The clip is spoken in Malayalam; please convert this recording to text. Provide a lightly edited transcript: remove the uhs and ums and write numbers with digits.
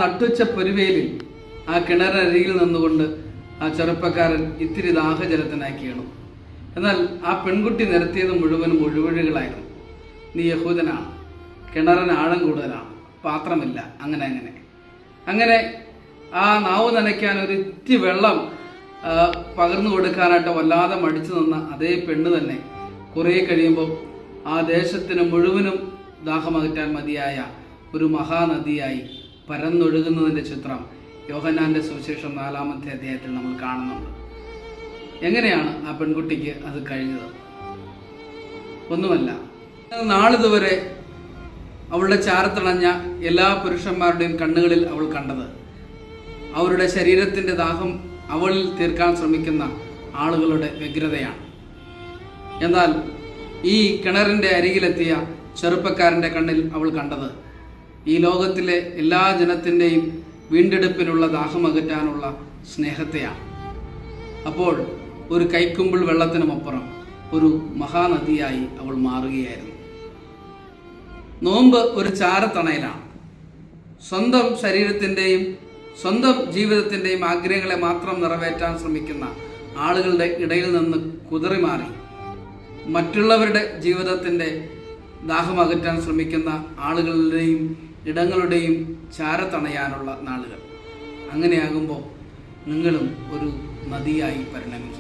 നട്ടുച്ച പൊരുവേലിൽ ആ കിണറരികിൽ നിന്നുകൊണ്ട് ആ ചെറുപ്പക്കാരൻ ഇത്തിരി ദാഹജലത്തിനാക്കിയാണ്. എന്നാൽ ആ പെൺകുട്ടി നിരത്തിയത് മുഴുവനും ഒഴിവൊഴികളായിരുന്നു. നീ യഹൂദനാണ്, കിണറിന് ആഴം കൂടുതലാണ്, പാത്രമില്ല, അങ്ങനെ ആ നാവ് നനയ്ക്കാൻ ഒരു ഇറ്റി വെള്ളം പകർന്നു കൊടുക്കാനായിട്ട് വല്ലാതെ മടിച്ചു നിന്ന അതേ പെണ്ണ് തന്നെ കുറേ കഴിയുമ്പോൾ ആ ദേശത്തിന് മുഴുവനും ദാഹമകറ്റാൻ മതിയായ ഒരു മഹാനദിയായി പരന്നൊഴുകുന്നതിൻ്റെ ചിത്രം യോഹന്നാന്റെ സുവിശേഷം 4-ാമത്തെ അധ്യായത്തിൽ നമ്മൾ കാണുന്നുണ്ട്. എങ്ങനെയാണ് ആ പെൺകുട്ടിക്ക് അത് കഴിഞ്ഞത്? ഒന്നുമല്ല, നാളിതുവരെ അവളുടെ ചാരത്തിളഞ്ഞ എല്ലാ പുരുഷന്മാരുടെയും കണ്ണുകളിൽ അവൾ കണ്ടത് അവരുടെ ശരീരത്തിൻ്റെ ദാഹം അവളിൽ തീർക്കാൻ ശ്രമിക്കുന്ന ആളുകളുടെ വ്യഗ്രതയാണ്. എന്നാൽ ഈ കിണറിൻ്റെ അരികിലെത്തിയ ചെറുപ്പക്കാരൻ്റെ കണ്ണിൽ അവൾ കണ്ടത് ഈ ലോകത്തിലെ എല്ലാ ജനത്തിൻ്റെയും വീണ്ടെടുപ്പിനുള്ള ദാഹമകറ്റാനുള്ള സ്നേഹത്തെയാണ്. അപ്പോൾ ഒരു കൈക്കുമ്പിൾ വെള്ളത്തിനുമപ്പുറം ഒരു മഹാനദിയായി അവൾ മാറുകയായിരുന്നു. നോമ്പ് ഒരു ചാരത്തണയിലാണ്. സ്വന്തം ശരീരത്തിൻ്റെയും സ്വന്തം ജീവിതത്തിൻ്റെയും ആഗ്രഹങ്ങളെ മാത്രം നിറവേറ്റാൻ ശ്രമിക്കുന്ന ആളുകളുടെ ഇടയിൽ നിന്ന് കുതറിമാറി മറ്റുള്ളവരുടെ ജീവിതത്തിൻ്റെ ദാഹമകറ്റാൻ ശ്രമിക്കുന്ന ആളുകളുടെയും ഇടങ്ങളുടെയും ചാരത്തണയാനുള്ള നാളുകൾ. അങ്ങനെയാകുമ്പോൾ നിങ്ങളും ഒരു നദിയായി പരിണമിക്കും.